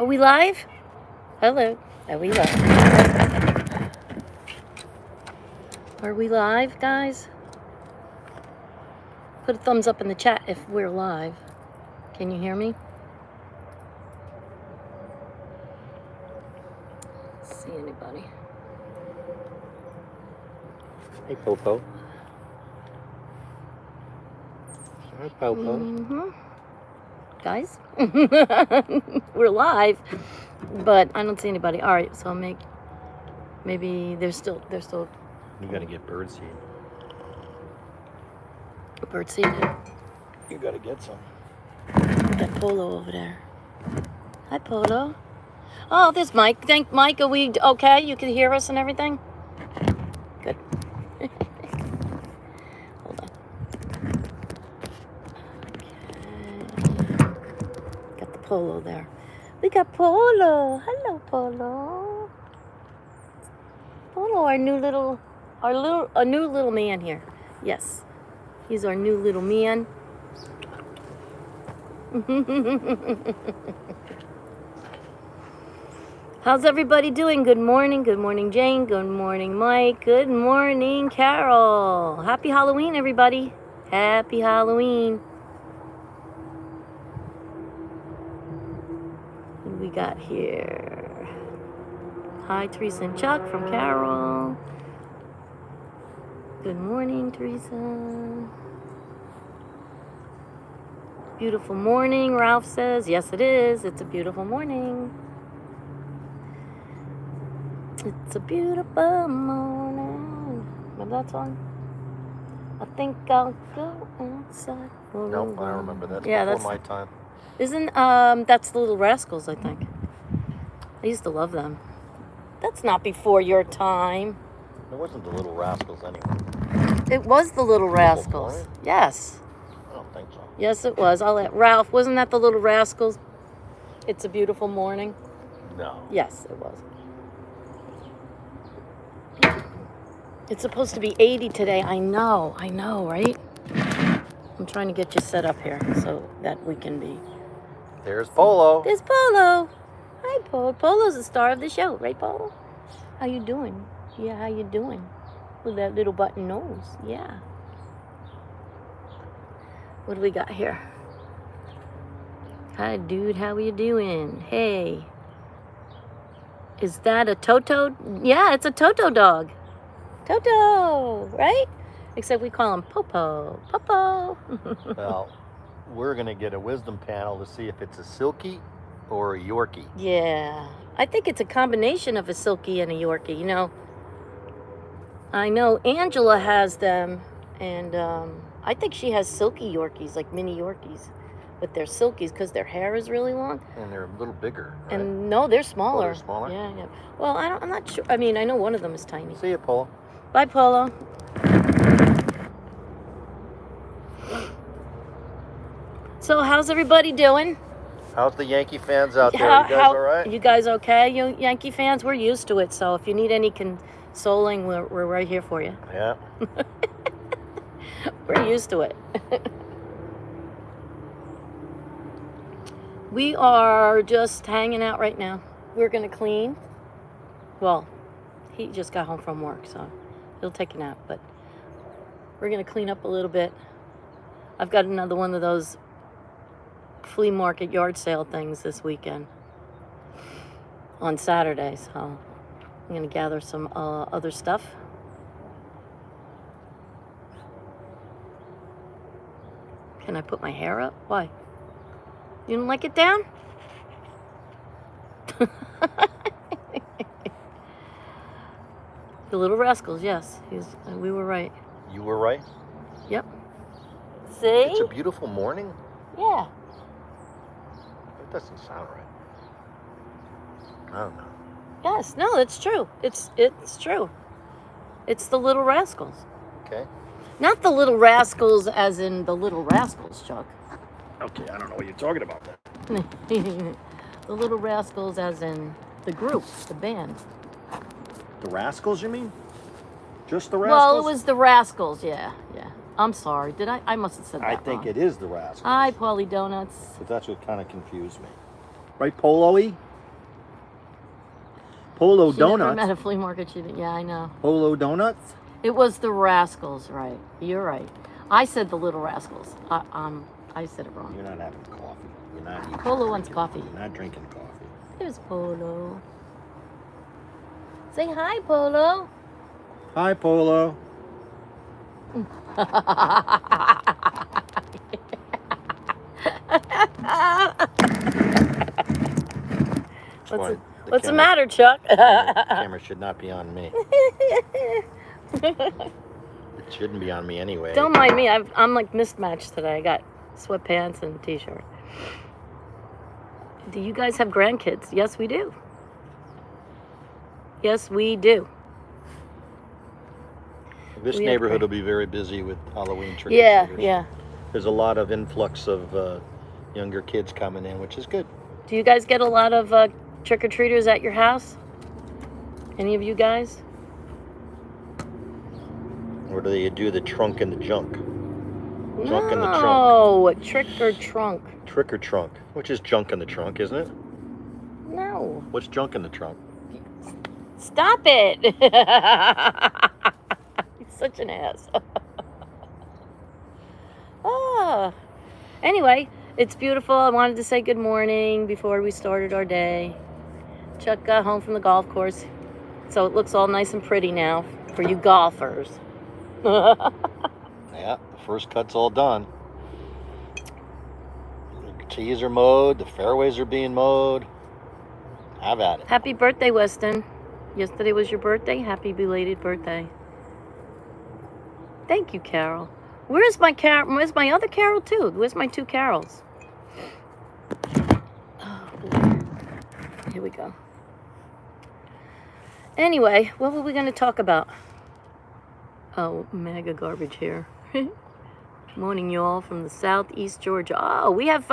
Are we live? Hello. Are we live? Are we live, guys? Put a thumbs up in the chat if we're live. Can you hear me? See anybody? Hey, Popo. Hi, Popo. Mm-hmm. Guys, we're live, but I don't see anybody. All right, so I'll maybe they're still. You gotta get birdseed. Birdseed. You gotta get some. We got Polo over there. Hi, Polo. Oh, there's Mike. Thank Mike. Are we okay? You can hear us and everything? Good. Hold on. Okay. Got the Polo there. We got Polo. Hello, Polo. Polo, our new little man here. Yes. He's our new little man. How's everybody doing? Good morning. Good morning, Jane. Good morning, Mike. Good morning, Carol. Happy Halloween, everybody. Happy Halloween. What do we got here? Hi, Theresa and Chuck from Carol. Good morning, Theresa. Beautiful morning, Ralph says. Yes, it is. It's a beautiful morning. It's a beautiful morning. Remember that song? I think I'll go outside. Nope, I remember that. Yeah, Before that's my time. Isn't that's the Little Rascals, I think. I used to love them. That's not before your time. It wasn't the Little Rascals anyway. It was the Little Rascals. Really? Yes. I don't think so. Yes, it was. I'll let Ralph. Wasn't that the Little Rascals? It's a Beautiful Morning. No. Yes, it was. It's supposed to be 80 today. I know, right? I'm trying to get you set up here so that we can be. There's Polo. There's Polo. Hi, Polo. Polo's the star of the show, right, Polo? How you doing? Yeah, how you doing? With that little button nose. Yeah. What do we got here? Hi, dude. How are you doing? Hey. Is that a Toto? Yeah, it's a Toto dog. Toto, right? Except we call him Popo. Popo. Well, we're going to get a wisdom panel to see if it's a Silky or a Yorkie. Yeah. I think it's a combination of a Silky and a Yorkie. You know, I know Angela has them, and I think she has Silky Yorkies, like mini Yorkies. But they're Silkies because their hair is really long. And they're a little bigger, right? And no, they're smaller. Oh, they're smaller? Yeah. Well, I'm not sure. I mean, I know one of them is tiny. See you, Polo. Bye, Polo. So, how's everybody doing? How's the Yankee fans out there? You guys all right? You guys okay? You Yankee fans, we're used to it. So, if you need any consoling, we're right here for you. Yeah. We're used to it. We are just hanging out right now. We're going to clean. Well, he just got home from work, so he'll take a nap. But we're going to clean up a little bit. I've got another one of those flea market yard sale things this weekend on Saturday. So I'm going to gather some other stuff. Can I put my hair up? Why? You don't like it down? The Little Rascals, yes. We were right. You were right? Yep. See? It's a beautiful morning? Yeah. That doesn't sound right. I don't know. Yes, no, it's true. It's true. It's the Little Rascals. Okay. Not the Little Rascals as in the Little Rascals, Chuck. Okay, I don't know what you're talking about then. The Little Rascals as in the group, the band. The Rascals, you mean? Just the Rascals? Well, it was the Rascals, yeah. I'm sorry. Did I? I must have said that I think wrong. It is the Rascals. Hi, Paulie Donuts. But that's what kind of confused me. Right, Polo-y? Polo She never Donuts. met a flea market. She didn't. Yeah, I know. Polo Donuts? It was the Rascals, right? You're right. I said the Little Rascals. I said it wrong. You're not having coffee. You're not eating. Polo wants coffee. You're not drinking coffee. There's Polo. Say hi, Polo. Hi, Polo. What's the matter, Chuck? The camera should not be on me. It shouldn't be on me anyway. Don't mind me. I'm like mismatched today. I got sweatpants and a t-shirt. Do you guys have grandkids? Yes, we do. Yes, we do. This We have neighborhood will be very busy with Halloween trick or Yeah, treaters. yeah. There's a lot of influx of younger kids coming in, which is good. Do you guys get a lot of trick-or-treaters at your house? Any of you guys? Or do they do the trunk and the junk? Junk in the trunk. No, trick or trunk. Trick or trunk, which is junk in the trunk, isn't it? No. What's junk in the trunk? Stop it. He's such an ass. Anyway, it's beautiful. I wanted to say good morning before we started our day. Chuck got home from the golf course, so it looks all nice and pretty now for you golfers. Yeah, the first cut's all done. The tees are mowed, the fairways are being mowed. Have at it. Happy birthday, Weston. Yesterday was your birthday. Happy belated birthday. Thank you, Carol. Where's my other Carol too? Where's my two Carols? Oh, boy. Here we go. Anyway, what were we going to talk about? Oh, mega garbage here. Morning, y'all, from the southeast Georgia. Oh, we have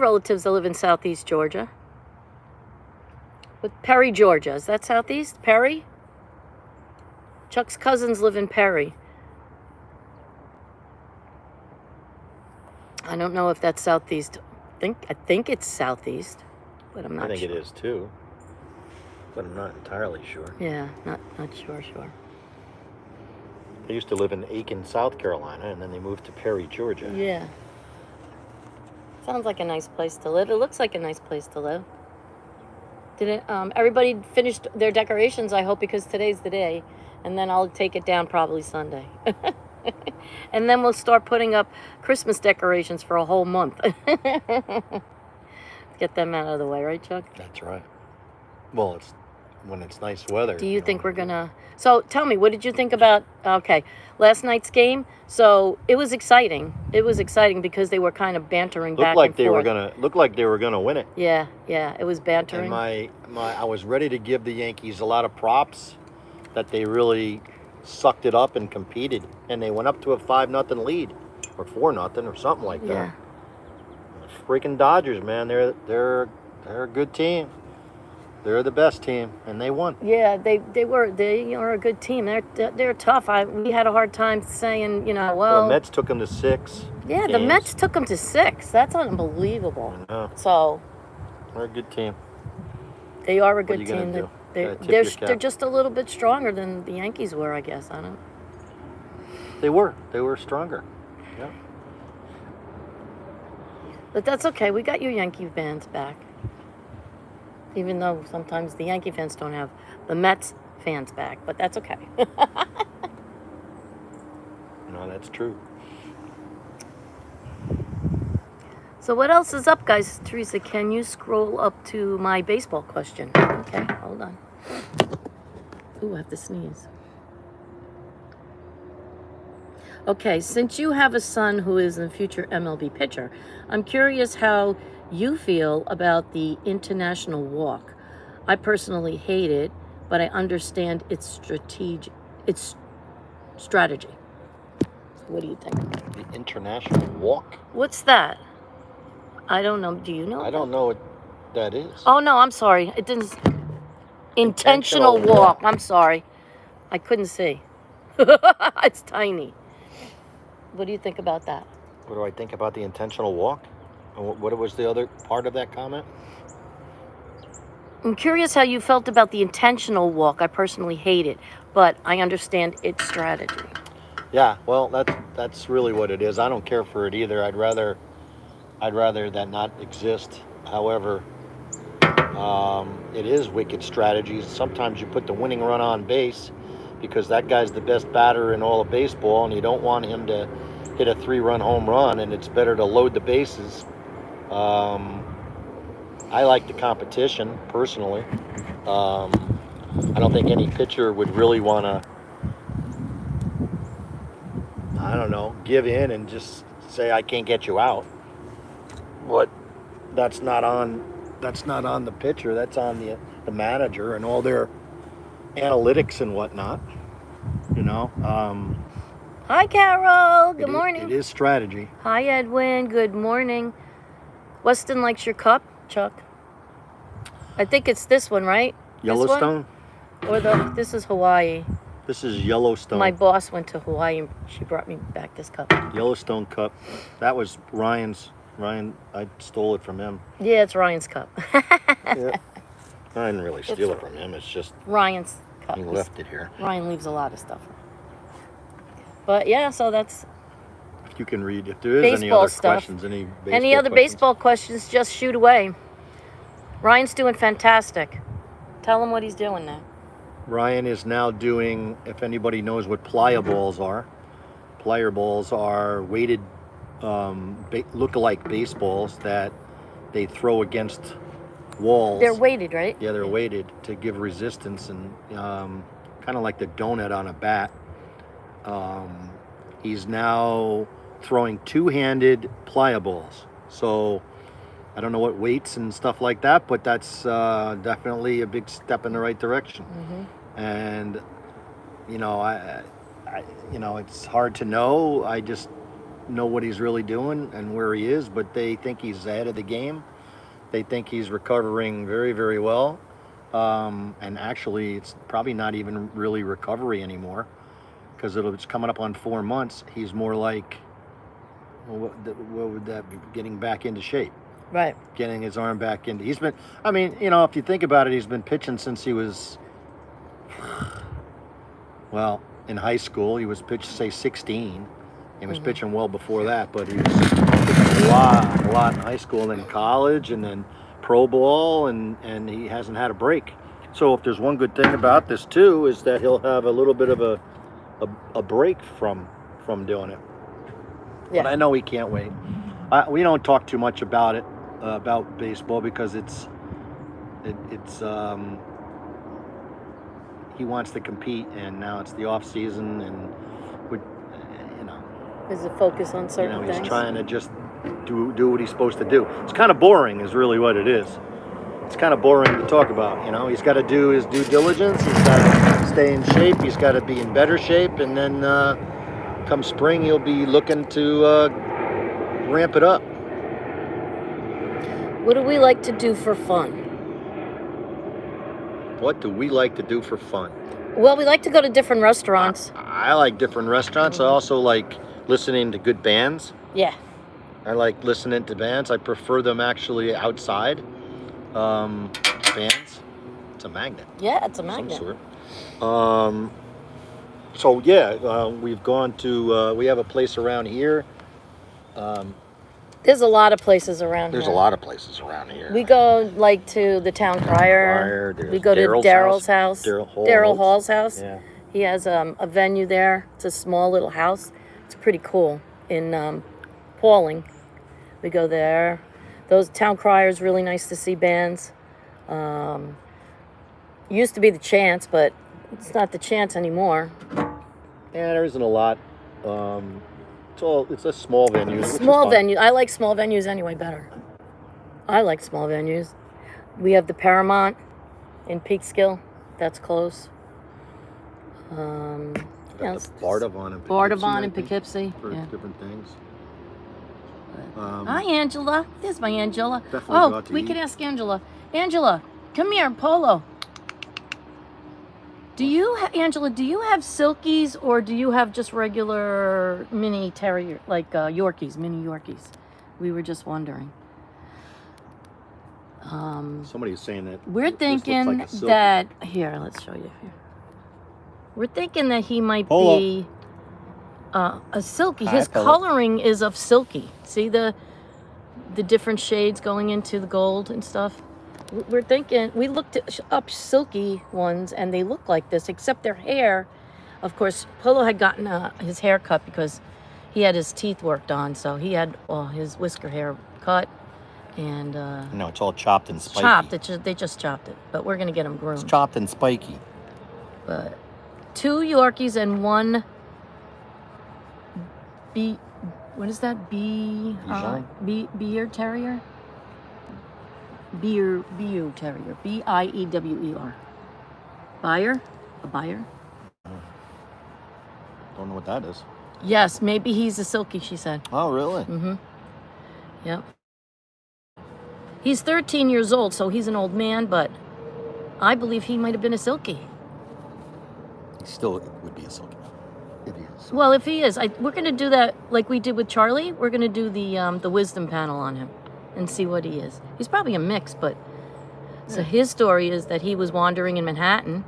relatives that live in southeast Georgia. With Perry, Georgia. Is that southeast? Perry? Chuck's cousins live in Perry. I don't know if that's southeast. I think it's southeast, but I'm not sure. I think it is too, but I'm not entirely sure. Yeah, not sure. They used to live in Aiken, South Carolina, and then they moved to Perry, Georgia. Yeah. Sounds like a nice place to live. It looks like a nice place to live. Everybody finished their decorations, I hope, because today's the day. And then I'll take it down probably Sunday. And then we'll start putting up Christmas decorations for a whole month. Get them out of the way, right, Chuck? That's right. Well, it's when it's nice weather. Do you think we're gonna... So tell me, what did you think about... Okay, last night's game. So it was exciting. It was exciting because they were kind of bantering back and forth. Looked like they were gonna win it. Yeah, it was bantering. And I was ready to give the Yankees a lot of props that they really sucked it up and competed, and they went up to a 5-0 lead or 4-0 or something like that. Yeah. The freaking Dodgers, man, they're a good team. They're the best team, and they won. Yeah, they are a good team. They're tough. We had a hard time saying, well, the Mets took them to 6. Yeah, the Mets took them to 6. That's unbelievable. I know. So they're a good team. They are a What are good you gonna team. do? They're just a little bit stronger than the Yankees were, I guess. I don't. They were stronger. Yeah. But that's okay. We got your Yankee fans back. Even though sometimes the Yankee fans don't have the Mets fans back, but that's okay. No, that's true. So what else is up, guys? Theresa, can you scroll up to my baseball question? Okay, hold on. Ooh, I have to sneeze. Okay, since you have a son who is a future MLB pitcher, I'm curious how you feel about the international walk. I personally hate it, but I understand its strategy. So what do you think? The international walk? What's that? I don't know. Do you know? I don't know what that is. Oh, no, I'm sorry. It didn't... Intentional walk. I'm sorry. I couldn't see. It's tiny. What do you think about that? What do I think about the intentional walk? What was the other part of that comment? I'm curious how you felt about the intentional walk. I personally hate it, but I understand its strategy. Yeah, well, that's really what it is. I don't care for it either. I'd rather that not exist. However, it is wicked strategies. Sometimes you put the winning run on base because that guy's the best batter in all of baseball, and you don't want him to hit a 3-run home run, and it's better to load the bases. I like the competition personally. I don't think any pitcher would really want to, I don't know, give in and just say I can't get you out. But that's not on the pitcher. That's on the manager and all their analytics and whatnot. You know. Hi, Carol. Good morning. It is strategy. Hi, Edwin. Good morning. Weston likes your cup, Chuck. I think it's this one, right? Yellowstone? This one? Or this is Hawaii. This is Yellowstone. My boss went to Hawaii and she brought me back this cup. Yellowstone cup. That was Ryan's. Ryan, I stole it from him. Yeah, it's Ryan's cup. Yeah. I didn't really steal it from him. It's just Ryan's cup. he left it here. Ryan leaves a lot of stuff. But yeah, so that's You can read if there is any other questions. Any other baseball questions, just shoot away. Ryan's doing fantastic. Tell him what he's doing now. Ryan is now doing, if anybody knows what playa balls are weighted look-alike baseballs that they throw against walls. They're weighted, right? Yeah, they're weighted to give resistance, and kind of like the donut on a bat. He's now throwing two-handed playa balls. So I don't know what weights and stuff like that, but that's definitely a big step in the right direction. Mm-hmm. And it's hard to know. I just know what he's really doing and where he is, but they think he's ahead of the game. They think he's recovering very, very well. And actually, it's probably not even really recovery anymore, because it's coming up on 4 months. He's more like, what would that be? Getting back into shape. Right. Getting his arm back into. He's been, if you think about it, he's been pitching since he was, well, in high school. He was pitched, say, 16. He was pitching well before that, but he was pitching a lot in high school, and then college, and then pro ball, and he hasn't had a break. So if there's one good thing about this too, is that he'll have a little bit of a break from doing it. Yeah. But I know he can't wait. We don't talk too much about it, about baseball, because it's he wants to compete, and now it's the off season, and Is it focus on certain things? He's trying to just do what he's supposed to do. It's kind of boring, is really what it is. It's kind of boring to talk about. He's got to do his due diligence. He's got to stay in shape. He's got to be in better shape, and then come spring, he'll be looking to ramp it up. What do we like to do for fun? What do we like to do for fun? Well, we like to go to different restaurants. I like different restaurants. Mm-hmm. I also like listening to good bands. Yeah. I like listening to bands. I prefer them actually outside. Bands. It's a magnet. Yeah, it's a magnet. Some sort. So yeah, we've gone to. We have a place around here. There's a lot of places around here. There's a lot of places around here. We go to the town crier. We go to Daryl's house. Daryl Hall's house. Yeah. He has a venue there. It's a small little house. It's pretty cool in Pauling. We go there. Those town criers, really nice to see bands. Used to be the Chance, but it's not the Chance anymore. Yeah, there isn't a lot. It's a small venue. Small venue. I like small venues anyway better. I like small venues. We have the Paramount in Peekskill. That's close. Bardavon in Poughkeepsie. For different things. Hi, Angela. There's my Angela. We can ask Angela. Angela, come here, Polo. Angela, do you have Silkies, or do you have just regular mini terrier, like Yorkies, mini Yorkies? We were just wondering. Somebody was saying that We're this looks thinking like a silky. that here. Let's show you here. We're thinking that he might Polo. be a silky. Hi, His Polo. coloring is of silky. See the different shades going into the gold and stuff. We're thinking, we looked up silky ones and they look like this, except their hair. Of course, Polo had gotten his hair cut because he had his teeth worked on, so he had his whisker hair cut. And No, it's all chopped and spiky. chopped. They just chopped it, but we're gonna get him groomed. It's chopped and spiky. But 2 Yorkies and 1 what is that? Beer Terrier? Beer Terrier. Biewer. Buyer? A buyer? Don't know what that is. Yes, maybe he's a silky, she said. Oh, really? Mm-hmm. Yep. He's 13 years old, so he's an old man, but I believe he might have been a silky. He still would be a silky. If he is. Well, if he is, we're going to do that like we did with Charlie. We're going to do the wisdom panel on him and see what he is. He's probably a mix, but... So his story is that he was wandering in Manhattan,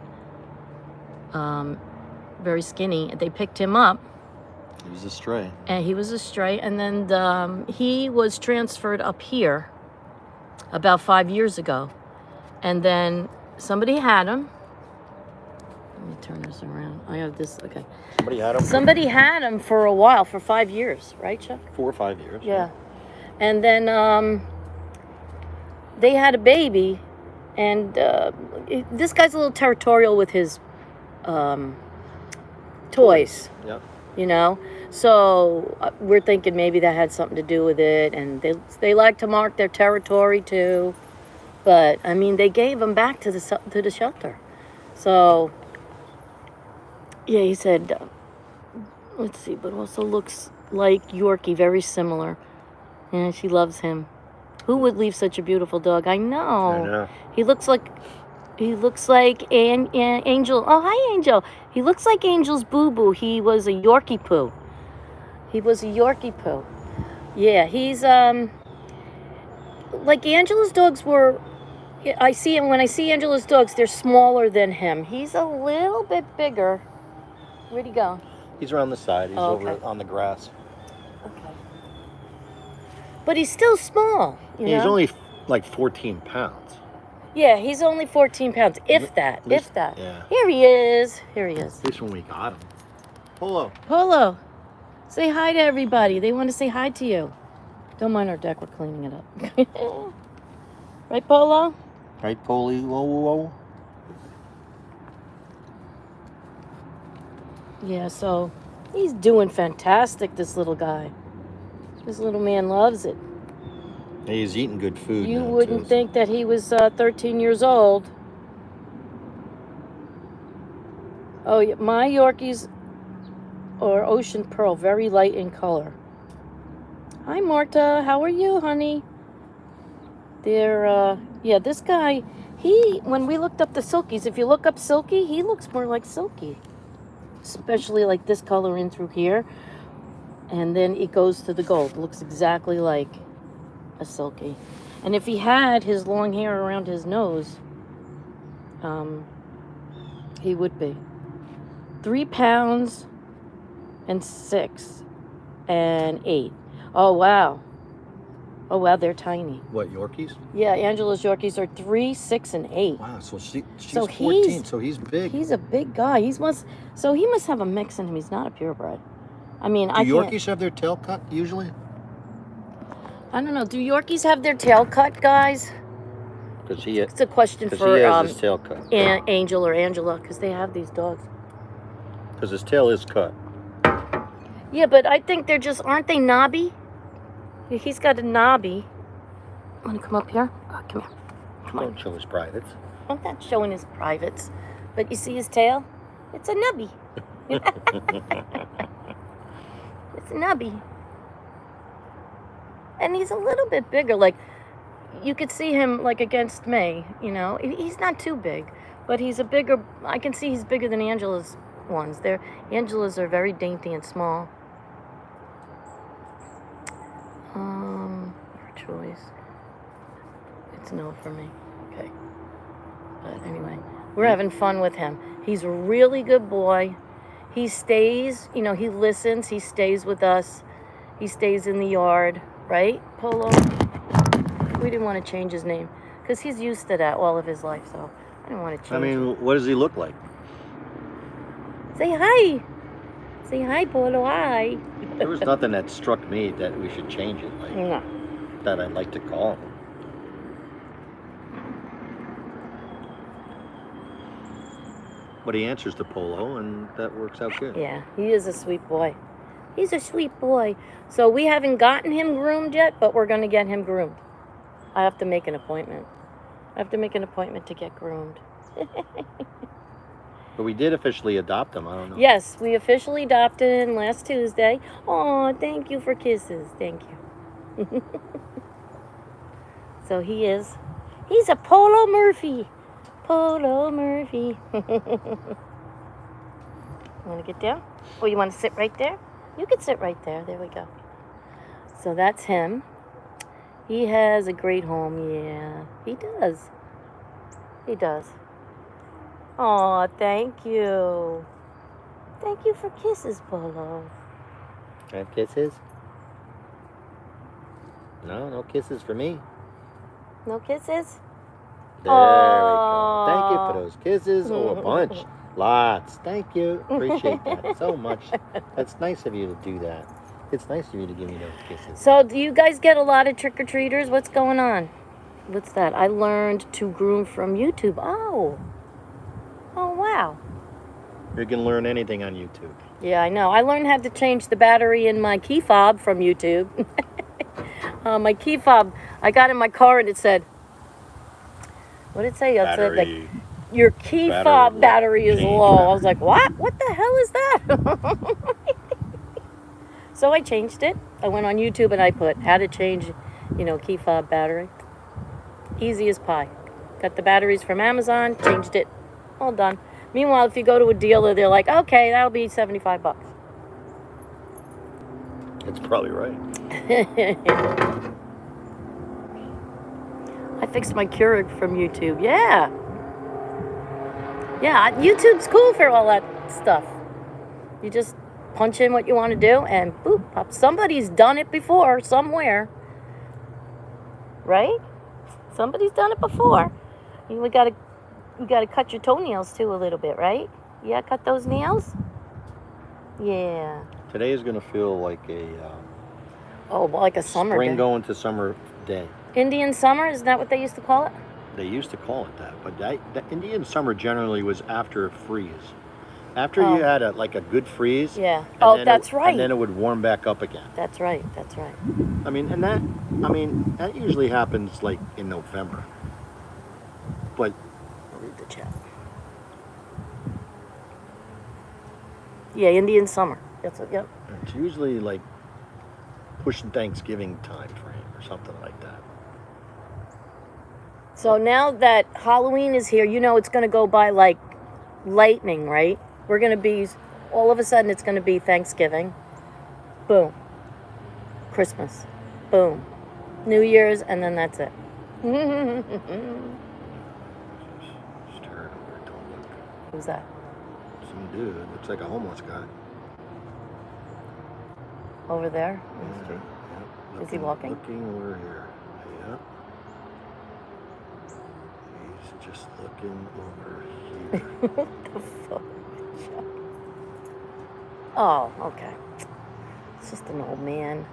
very skinny. They picked him up. He was a stray. And he was a stray. And then he was transferred up here about 5 years ago. And then somebody had him. Let me turn this around. I have this, okay. Somebody had him. Somebody had him for a while, for 5 years, right, Chuck? 4 or 5 years. Yeah. And then they had a baby, and this guy's a little territorial with his toys. Yeah. You know? So we're thinking maybe that had something to do with it, and they like to mark their territory too. But I mean, they gave him back to the shelter. So yeah, he said, let's see, but also looks like Yorkie, very similar. And she loves him. Who would leave such a beautiful dog? I know. I know. He looks like Angel. Oh, hi, Angel. He looks like Angel's boo-boo. He was a Yorkie poo. Yeah, he's like Angela's dogs were. I see him when I see Angela's dogs. They're smaller than him. He's a little bit bigger. Where'd he go? He's around the side. He's Oh, okay. over on the grass. Okay. But he's still small. You know? He's only like 14 pounds. Yeah, he's only 14 pounds, if that. Yeah. Here he is. At least when we got him. Polo, say hi to everybody. They want to say hi to you. Don't mind our deck. We're cleaning it up. Right, Polo? Right, Polly? Whoa. Yeah, so he's doing fantastic, this little guy. This little man loves it. He's eating good food. You now, wouldn't too. think that he was 13 years old. Oh, yeah, my Yorkies are Ocean Pearl, very light in color. Hi, Marta. How are you, honey? They're, yeah, this guy, when we looked up the Silkies, if you look up Silky, he looks more like Silky. Especially like this color in through here. And then it goes to the gold. It looks exactly like a Silky. And if he had his long hair around his nose, he would be. 3 pounds and 6 and 8. Oh, wow. Oh, wow, they're tiny. What, Yorkies? Yeah, Angela's Yorkies are 3, 6, and 8. Wow, so she's So 14, so he's big. He's a big guy. He must have a mix in him. He's not a purebred. I mean, Do Yorkies have their tail cut usually? I don't know. Do Yorkies have their tail cut, guys? Because he It's a question has for his tail cut. Angel or Angela, because they have these dogs. Because his tail is cut. Yeah, but I think aren't they knobby? He's got a knobby. Want to come up here? Oh, come here. Come on. Don't show his privates. I'm not showing his privates. But you see his tail? It's a nubby. It's a nubby. And he's a little bit bigger. Like, you could see him, like, against me, you know. He's not too big. But he's a bigger... I can see he's bigger than Angela's ones. Angela's are very dainty and small. Your choice. It's no for me. Okay. But anyway, we're having fun with him. He's a really good boy. He stays, he listens. He stays with us. He stays in the yard, right, Polo? We didn't want to change his name because he's used to that all of his life, so I didn't want to change it. What does he look like? Say hi. Say hi, Polo. Hi. There was nothing that struck me that we should change it, like No. that I'd like to call him. But he answers to Polo, and that works out good. Yeah, he is a sweet boy. He's a sweet boy. So we haven't gotten him groomed yet, but we're going to get him groomed. I have to make an appointment. I have to make an appointment to get groomed. But we did officially adopt him. I don't know. Yes, we officially adopted him last Tuesday. Oh, thank you for kisses. Thank you. So he's a Polo Murphy. Polo Murphy. You want to get down? Or you want to sit right there? You can sit right there. There we go. So that's him. He has a great home. Yeah, he does. He does. Oh, thank you. Thank you for kisses, Polo. Can I have kisses? No kisses for me. No kisses? There we go. Thank you for those kisses. Oh, a bunch. Lots. Thank you. Appreciate that so much. That's nice of you to do that. It's nice of you to give me those kisses. So, do you guys get a lot of trick-or-treaters? What's going on? What's that? I learned to groom from YouTube. Oh, wow. You can learn anything on YouTube. Yeah, I know. I learned how to change the battery in my key fob from YouTube. My key fob, I got in my car and it said, what did it say? It said, like, your key fob battery is low. I was like, what? What the hell is that? So I changed it. I went on YouTube and I put how to change, key fob battery. Easy as pie. Got the batteries from Amazon, changed it, all done. Meanwhile, if you go to a dealer, they're like, okay, that'll be $75. That's probably right. I fixed my Keurig from YouTube. Yeah. Yeah, YouTube's cool for all that stuff. You just punch in what you want to do and boop, pop. Somebody's done it before somewhere. Right? Somebody's done it before. You gotta cut your toenails too a little bit, right? Yeah, cut those nails? Yeah. Today is going to feel like a like a summer spring day. going to summer day. Indian summer, is that what they used to call it? They used to call it that, but the Indian summer generally was after a freeze. After you had a good freeze. Yeah. And That's right. And then it would warm back up again. That's right. That's right. That usually happens like in November. But I'll read the chat. Yeah, Indian summer. That's it. Yep. it's usually like pushing Thanksgiving time frame or something like that. So now that Halloween is here, it's going to go by like lightning, right? We're going to be, all of a sudden it's going to be Thanksgiving. Boom. Christmas. Boom. New Year's, and then that's it. Who's that? Some dude. Looks like a homeless guy. Over there? On the street? Yeah. Is he walking? Looking over here. Yeah. He's just looking over here. What the fuck? Oh, okay. It's just an old man.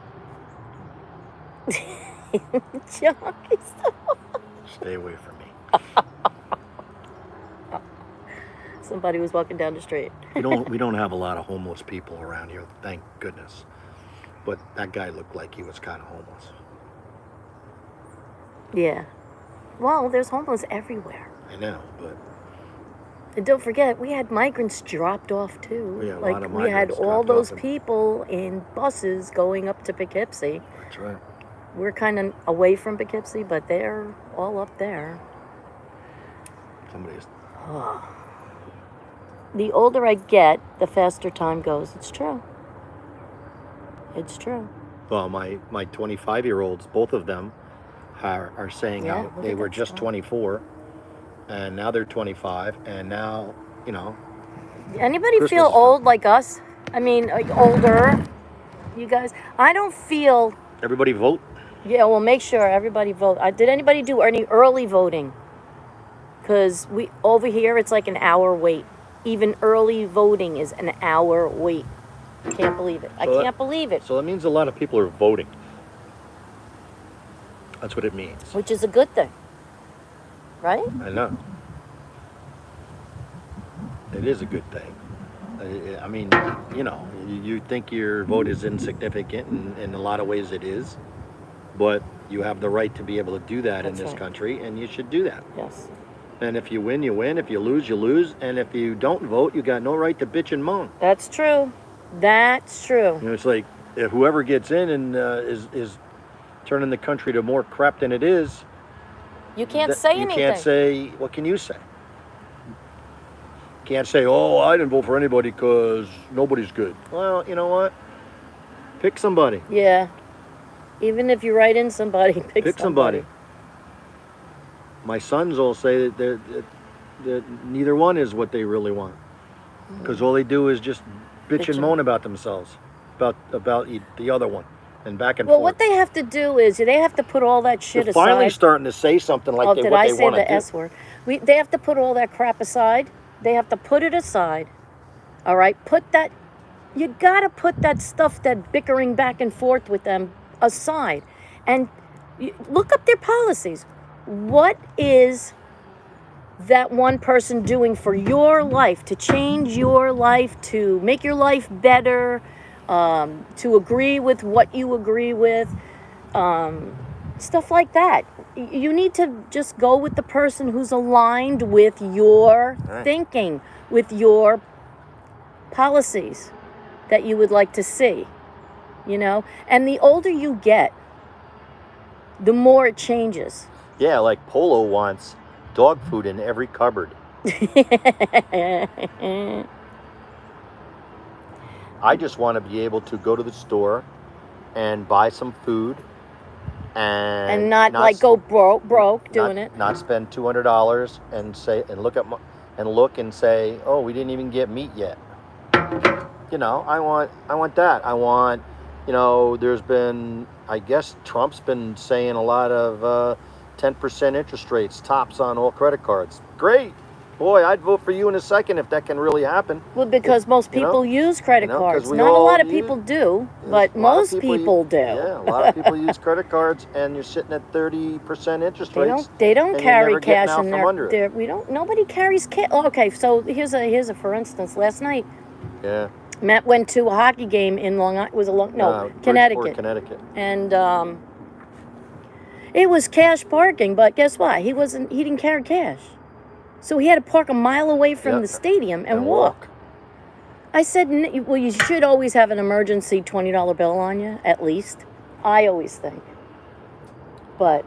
Chuck, Stay away from me. Somebody was walking down the street. We don't have a lot of homeless people around here, thank goodness. But that guy looked like he was kind of homeless. Yeah. Well, there's homeless everywhere. I know, but And don't forget, we had migrants dropped off too. Yeah, a like lot of we had migrants all dropped those off and- people in buses going up to Poughkeepsie. that's right. We're kind of away from Poughkeepsie, but they're all up there. Somebody's The older I get, the faster time goes. It's true. It's true. well, my 25-year-olds, both of them, are saying Yeah, how look they at were that just stuff. 24, and now they're 25, and now, you know, Anybody Christmas feel is coming. old like us? I mean, older. You guys, I don't feel. Everybody vote. Yeah, well, make sure everybody vote. Did anybody do any early voting? Because we over here, it's like an hour wait. Even early voting is an hour wait. Can't believe it. I So that- can't believe it. So that means a lot of people are voting. That's what it means. Which is a good thing, right? I know. It is a good thing. I mean, you know, you think your vote is insignificant, and in a lot of ways it is, but you have the right to be able to do that in That's this right. country, and you should do that. Yes. And if you win, you win. If you lose, you lose. And if you don't vote, you got no right to bitch and moan. That's true. That's true. You know, it's like if whoever gets in and is turning the country to more crap than it is, You can't say you anything. can't say. What can you say? Can't say, oh, I didn't vote for anybody because nobody's good. Well, you know what? Pick somebody. Yeah. Even if you write in somebody, pick somebody. My sons all say that neither one is what they really want, because all they do is just bitch and moan about themselves, about the other one, and back and Well, forth. what they have to do is they have to put all that shit They're aside. finally starting to say something like Oh, what did they I want say to the do. S word? They have to put all that crap aside. They have to put it aside. All right? You got to put that stuff, that bickering back and forth with them aside. And look up their policies. What is that one person doing for your life, to change your life, to make your life better, to agree with what you agree with? Stuff like that. You need to just go with the person who's aligned with your thinking, with your policies that you would like to see, you know? And the older you get, the more it changes. Yeah, like Polo wants dog food in every cupboard. I just want to be able to go to the store and buy some food and not like go broke doing it. Not spend $200 and say and look and say, oh, we didn't even get meat yet. You know, I want that. I want, you know, there's been, I guess Trump's been saying a lot of 10% interest rates, tops on all credit cards. Great. Boy, I'd vote for you in a second if that can really happen. Well, because most people use credit cards. we Not a all lot of use- people do, Yes, but a lot of most people do. Yeah, a lot of people use credit cards, and you're sitting at 30% interest rates. They don't and you're carry never getting cash out in from under it. nobody carries cash. Okay, so here's a for instance. Last night, Yeah. Matt went to a hockey game in Connecticut. Connecticut. And it was cash parking, but guess what? He didn't carry cash. So he had to park a mile away from the stadium and walk. I said, well, you should always have an emergency $20 bill on you, at least. I always think. But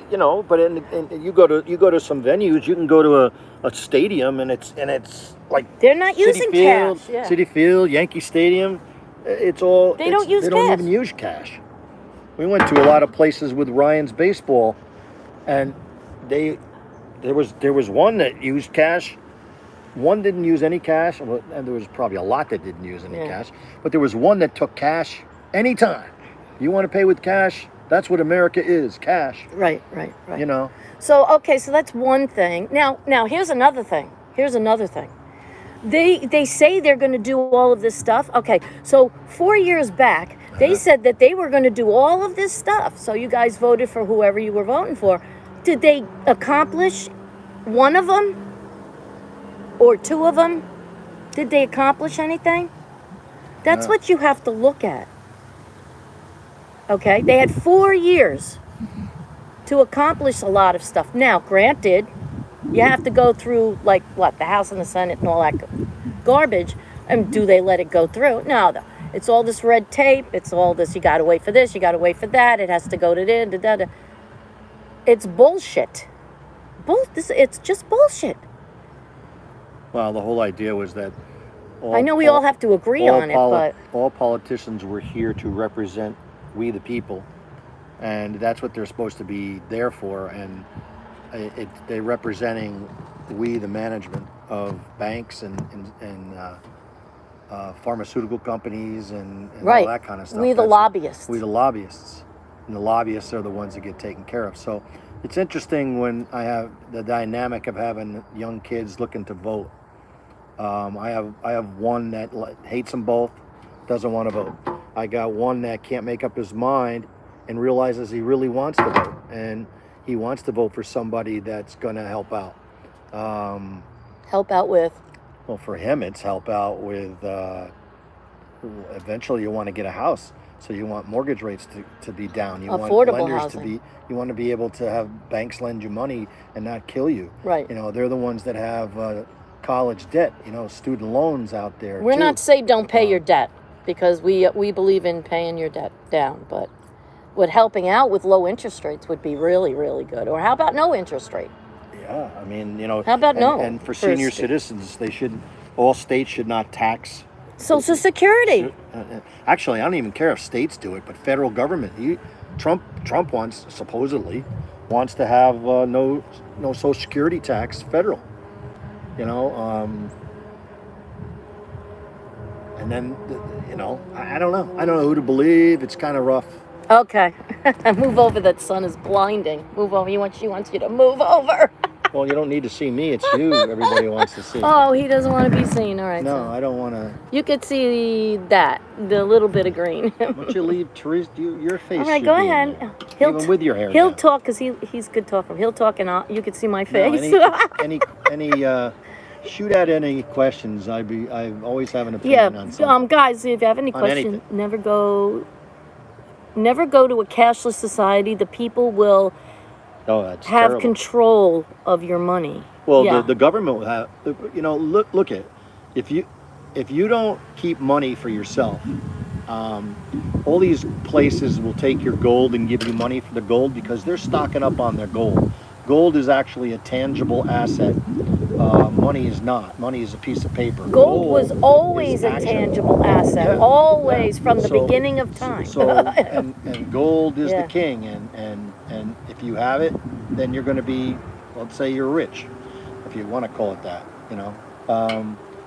you go to some venues, you can go to a stadium, and it's like they're not using City Field, cash. Yeah. City Field, Yankee Stadium. They don't even use cash. We went to a lot of places with Ryan's baseball, and there was one that used cash. One didn't use any cash, and there was probably a lot that didn't use any cash. But there was one that took cash anytime. You want to pay with cash? That's what America is, cash. Right. You know. So that's one thing. Now here's another thing. They say they're going to do all of this stuff. Okay, so 4 years back, they said that they were going to do all of this stuff. So you guys voted for whoever you were voting for. Did they accomplish one of them? Or two of them? Did they accomplish anything? That's what you have to look at. Okay? They had 4 years to accomplish a lot of stuff. Now, granted, you have to go through, the House and the Senate and all that garbage. And do they let it go through? No. It's all this red tape. It's all this, you got to wait for this, you got to wait for that. It has to go to this. It's bullshit. It's just bullshit. Well, the whole idea was that I know we all have to agree on it, but all politicians were here to represent we the people, and that's what they're supposed to be there for. And they're representing we, the management of banks and pharmaceutical companies and Right. all that kind of stuff. We the lobbyists. We the lobbyists, and the lobbyists are the ones that get taken care of. So it's interesting when I have the dynamic of having young kids looking to vote. I have one that hates them both, doesn't want to vote. I got one that can't make up his mind and realizes he really wants to vote, and he wants to vote for somebody that's going to help out. Help out with. Well, for him, it's help out with. Eventually, you want to get a house, so you want mortgage rates to be down. You Affordable want lenders housing. to be. You want to be able to have banks lend you money and not kill you. Right. You know, they're the ones that have college debt. You know, student loans out there. We're too. not saying don't pay your debt, because we believe in paying your debt down, but what helping out with low interest rates would be really, really good. Or how about no interest rate? Yeah, I mean, you know. How about no? And for senior citizens, all states should not tax. Social Security. Actually, I don't even care if states do it, but federal government. Trump supposedly wants to have no Social Security tax federal. You know, and then I don't know. I don't know who to believe. It's kind of rough. Okay. Move over. That sun is blinding. Move over. She wants you to move over. Well, you don't need to see me. It's you. Everybody wants to see. Oh, he doesn't want to be seen. All right. No, so. I don't want to. You could see the little bit of green. Why don't you leave, Theresa? Your face. All right, should go be in ahead. there. Even with your hair. He'll down. talk because he's good talker. He'll talk and you can see my face. No, any shoot at any questions. I always have an opinion on something. Guys, if you have any On questions, anything. never go to a cashless society. The people will That's have terrible. control of your money. Well, Yeah. the government will have. Look at if you don't keep money for yourself, all these places will take your gold and give you money for the gold because they're stocking up on their gold. Gold is actually a tangible asset. Money is not. Money is a piece of paper. Gold was always is a actual. tangible asset, Yeah, always yeah. from the So- beginning of time. And gold is Yeah. the king, and if you have it, then you're going to be, let's say you're rich, if you want to call it that,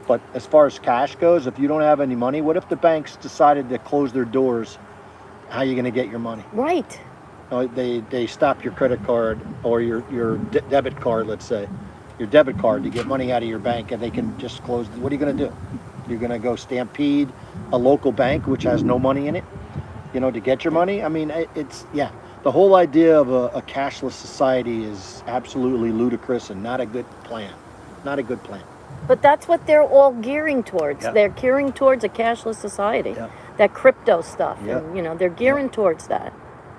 But as far as cash goes, if you don't have any money, what if the banks decided to close their doors? How are you going to get your money? Right. They stop your credit card or your debit card, let's say, your debit card to get money out of your bank, and they can just close. What are you going to do? You're going to go stampede a local bank which has no money in it, to get your money? I mean, the whole idea of a cashless society is absolutely ludicrous and not a good plan. Not a good plan. But that's what they're all gearing towards. Yeah. They're gearing towards a cashless society. Yeah. That crypto stuff. Yeah. And, they're gearing towards that.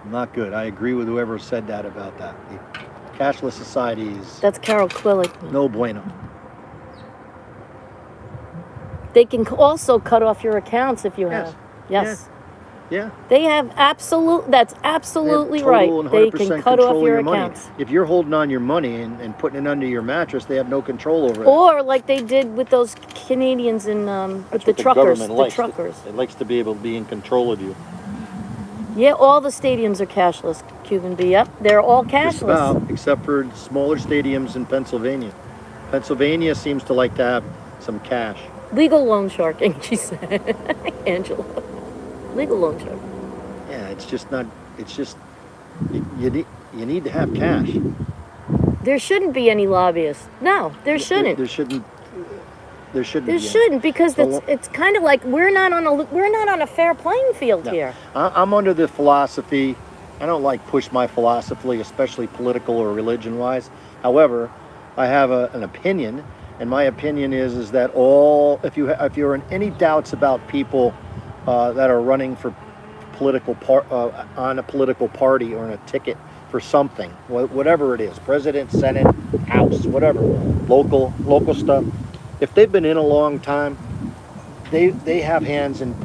Not good. I agree with whoever said that about that. The cashless society is That's Carol Quillick. no bueno. They can also cut off your accounts if you Yes. have. Yes. Yeah. They have that's absolutely They have right. total and They 100% can cut control off your money. accounts. If you're holding on your money and putting it under your mattress, they have no control over it. Or like they did with those Canadians with That's the what truckers. government The likes. truckers. It likes to be able to be in control of you. Yeah, all the stadiums are cashless. Cuban B. Yep, they're all Just cashless. about, except for smaller stadiums in Pennsylvania. Pennsylvania seems to like to have some cash. Legal loan sharking, she said. Angela. Legal loan sharking. Yeah, it's just not. It's just you need to have cash. There shouldn't be any lobbyists. No, there shouldn't. There shouldn't. There shouldn't. There be any. shouldn't, because So- it's kind of like we're not on a fair playing field No. here. I'm under the philosophy. I don't like push my philosophy, especially political or religion wise. However, I have an opinion, and my opinion is that if you're in any doubts about people that are running for on a political party or on a ticket for something, whatever it is, president, senate, house, whatever, local stuff. If they've been in a long time, they have hands in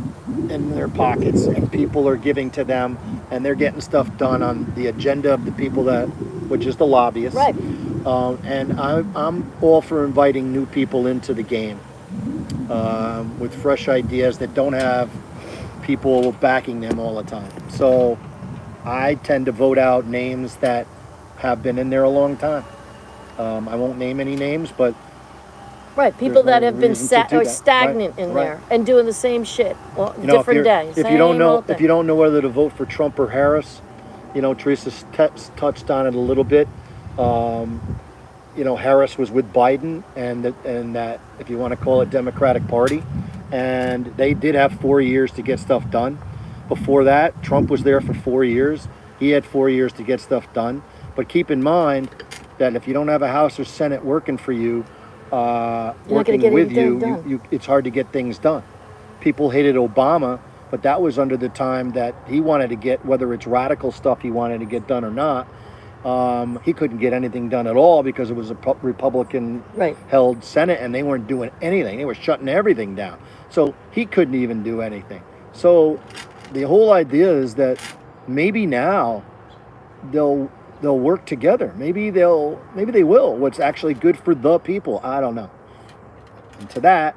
their pockets, and people are giving to them, and they're getting stuff done on the agenda of the people which is the lobbyists. Right. And I'm all for inviting new people into the game with fresh ideas that don't have people backing them all the time. So I tend to vote out names that have been in there a long time. I won't name any names, but Right, people there's that no have been reason to do that. stagnant in Right. there and doing the same shit, well, You know, different day. if you don't same know, old if thing. you don't know whether to vote for Trump or Harris, you know, Theresa touched on it a little bit. You know, Harris was with Biden, and that, if you want to call it, Democratic Party, and they did have 4 years to get stuff done. Before that, Trump was there for 4 years. He had 4 years to get stuff done. But keep in mind that if you don't have a House or Senate working for you, working get with anything done. you, it's hard to get things done. People hated Obama, but that was under the time that he wanted to get, whether it's radical stuff he wanted to get done or not. He couldn't get anything done at all because it was a Republican-held Senate, and they weren't doing anything. They were shutting everything down. So he couldn't even do anything. So the whole idea is that maybe now they'll work together. Maybe they will. What's actually good for the people, I don't know. And to that,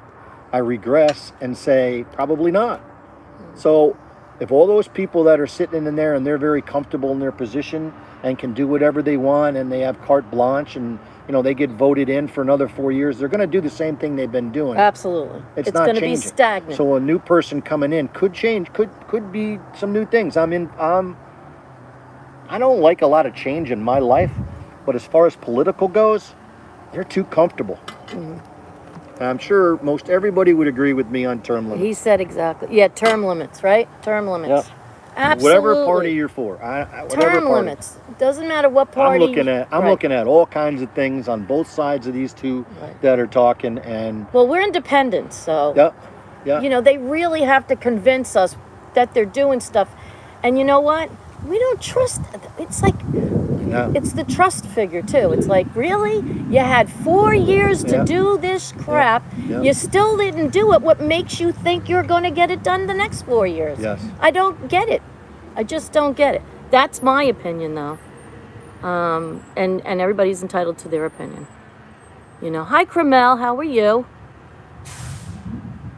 I regress and say probably not. So if all those people that are sitting in there and they're very comfortable in their position and can do whatever they want and they have carte blanche and, you know, they get voted in for another 4 years, they're going to do the same thing they've been doing. Absolutely. It's not going to be changing. stagnant. So a new person coming in could change, could be some new things. I don't like a lot of change in my life, but as far as political goes, they're too comfortable. Mm-hmm. And I'm sure most everybody would agree with me on term limits. He said exactly. Yeah, term limits, right? Term limits. Yep. Absolutely. Whatever party you're for. Term limits. Doesn't matter what party. I'm looking at all kinds of things on both sides of these two that are talking. And well, we're independent, so yeah. You know, they really have to convince us that they're doing stuff. And you know what? We don't trust. It's like it's the trust figure too. It's like, really? You had 4 years to do this crap. You still didn't do it. What makes you think you're going to get it done the next 4 years? Yes. I don't get it. I just don't get it. That's my opinion, though. And everybody's entitled to their opinion. You know, hi, Cromel. How are you?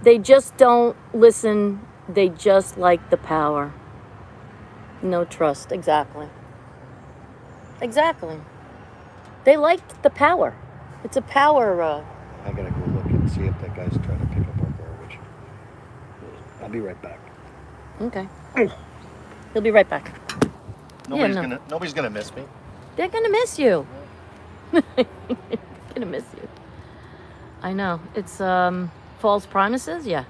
They just don't listen. They just like the power. No trust. Exactly. They liked the power. It's a power. I gotta go look and see if that guy's trying to pick up our garbage. I'll be right back. Okay. He'll be right back. Nobody's gonna miss me. They're gonna miss you. Gonna miss you. I know. It's false promises. Yeah.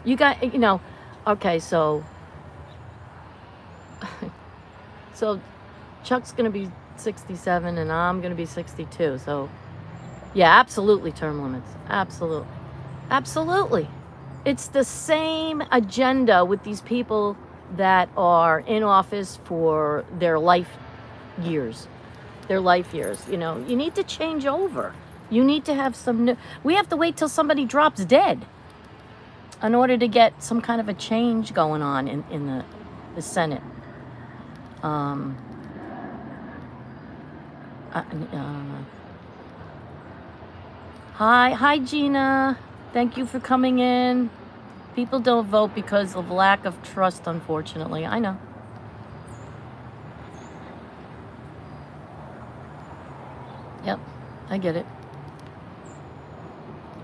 You got. You know. Okay. So Chuck's going to be 67 and I'm going to be 62. So, yeah, absolutely term limits. Absolutely. It's the same agenda with these people that are in office for their life years. You know, you need to change over. You need to have some new. We have to wait till somebody drops dead in order to get some kind of a change going on in the Senate. Hi, Gina. Thank you for coming in. People don't vote because of lack of trust, unfortunately. I know. Yep, I get it.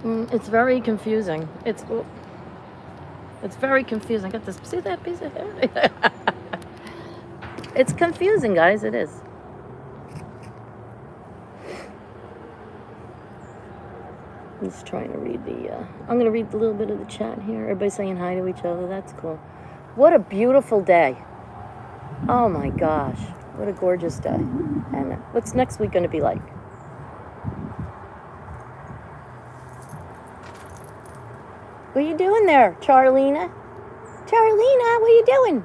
It's very confusing. It's very confusing. I got this. See that piece of hair? It's confusing, guys. It is. I'm just trying to read I'm going to read a little bit of the chat here. Everybody's saying hi to each other. That's cool. What a beautiful day. Oh my gosh. What a gorgeous day. And what's next week going to be like? What are you doing there, Charlena? Charlena, what are you doing?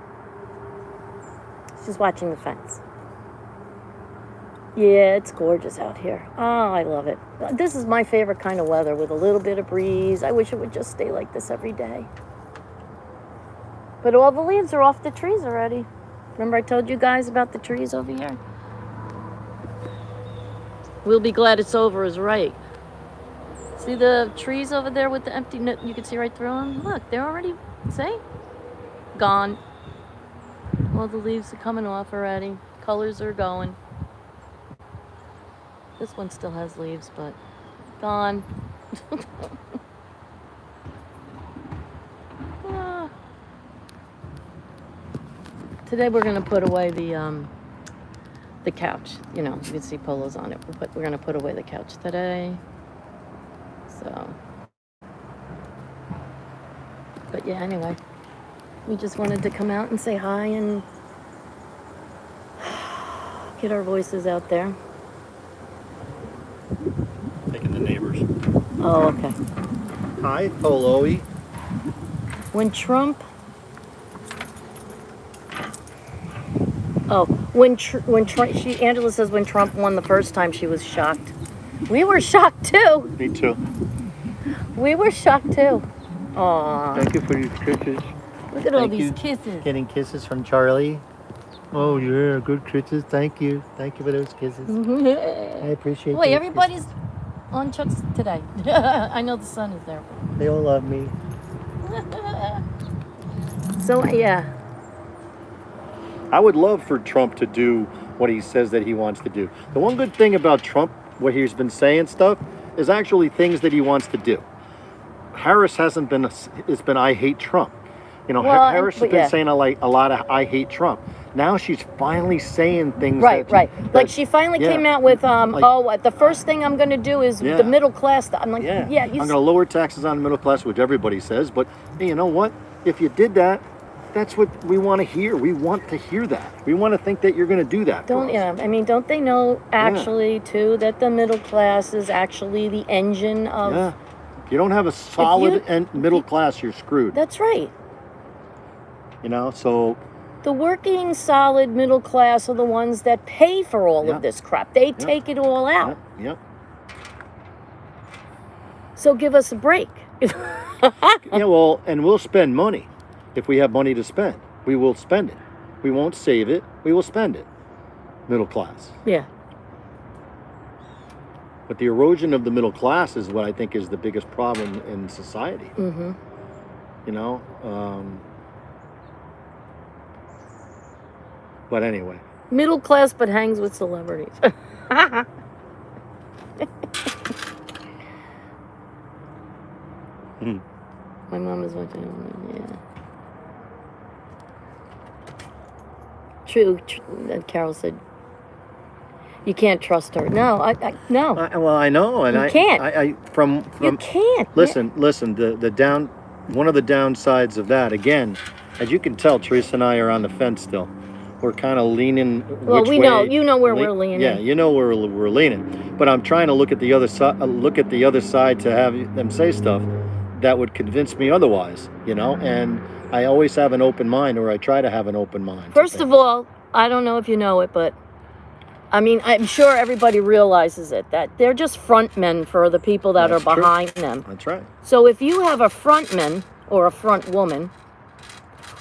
She's watching the fence. Yeah, it's gorgeous out here. Oh, I love it. This is my favorite kind of weather with a little bit of breeze. I wish it would just stay like this every day. But all the leaves are off the trees already. Remember I told you guys about the trees over here? We'll be glad it's over is right. See the trees over there with the empty, you can see right through them? Look, they're already, see? Gone. All the leaves are coming off already. Colors are going. This one still has leaves, but gone. Ah. Today we're gonna put away the couch. You know, you can see polos on it. We're gonna put away the couch today. So, but yeah, anyway, we just wanted to come out and say hi and get our voices out there. Taking the neighbors. Oh, okay. Hi, Poloey. When Trump, when Trump, Angela says when Trump won the first time, she was shocked. We were shocked too. Me too. We were shocked too. Aw. Thank you for these kisses. Look at all Thank these you. kisses. Getting kisses from Charlee. Oh yeah, good kisses. Thank you. Thank you for those kisses. I appreciate. Wait, those everybody's on Chuck's today. I know the sun is there. kisses. They all love me. So yeah. I would love for Trump to do what he says that he wants to do. The one good thing about Trump, what he's been saying stuff, is actually things that he wants to do. Harris hasn't been. It's been I hate Trump. You know, Well, Harris has been saying a lot of I hate Trump. Now she's finally saying things. Right. that, Like she finally came out with the first thing I'm going to do is Yeah. the middle class. I'm like, Yeah, yeah I'm going to lower taxes on the middle class, which everybody says. But hey, you know what? If you did that, that's what we want to hear. We want to hear that. We want to think that you're going to do that. for us. I mean, don't they know actually too that the middle class is actually the engine of? Yeah. If you don't have a solid middle class, you're screwed. That's right. You know, so The working solid middle class are the ones that pay for all of this crap. They take it all out. Yep. So give us a break. Yeah, well, and we'll spend money. If we have money to spend, we will spend it. We won't save it. We will spend it. Middle class. Yeah. But the erosion of the middle class is what I think is the biggest problem in society. Mm-hmm. You know? But anyway. Middle class, but hangs with celebrities. My mom is watching. Yeah. True. Carol said, "You can't trust her." No, no. Well, I know, and You can't. I from You can't. listen. One of the downsides of that, again, as you can tell, Theresa and I are on the fence still. We're kind of leaning. Well, which we way, know. You know where we're leaning. Yeah, you know where we're leaning. But I'm trying to look at the other side. Look at the other side to have them say stuff that would convince me otherwise. You know, and I always have an open mind, or I try to have an open mind. First of all, I don't know if you know it, but I mean, I'm sure everybody realizes it, that they're just front men for the people that That's are true. behind them. That's right. So if you have a front man or a front woman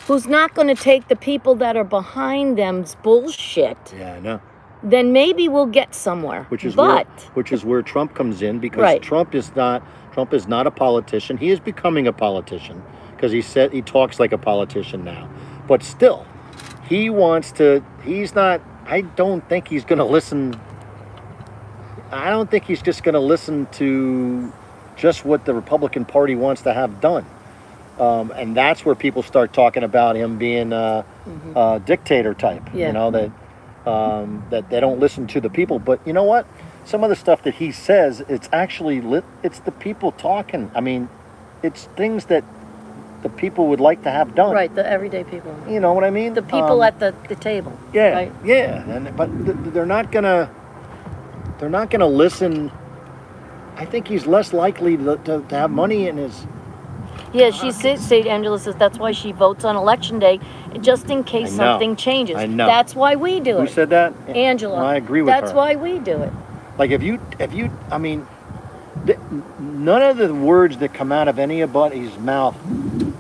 who's not going to take the people that are behind them's bullshit, Yeah, I know. then maybe we'll get somewhere. Which is but where Trump comes in, because Right. Trump is not a politician. He is becoming a politician because he talks like a politician now. But still, I don't think he's going to listen. I don't think he's just going to listen to just what the Republican Party wants to have done. And that's where people start talking about him being a dictator type. Yeah. You know, that they don't listen to the people. But you know what? Some of the stuff that he says, it's actually it's the people talking. I mean, it's things that the people would like to have done. right, the everyday people, You know what I mean? the people at the table. Yeah, right? yeah. But they're not gonna listen. I think he's less likely to have money in his. Yeah, she said, Angela says that's why she votes on election day, just in case I know. something changes. I know. That's why we do Who it. said that? Angela. Well, I agree with That's her. why we do it. Like if you, I mean, none of the words that come out of anybody's mouth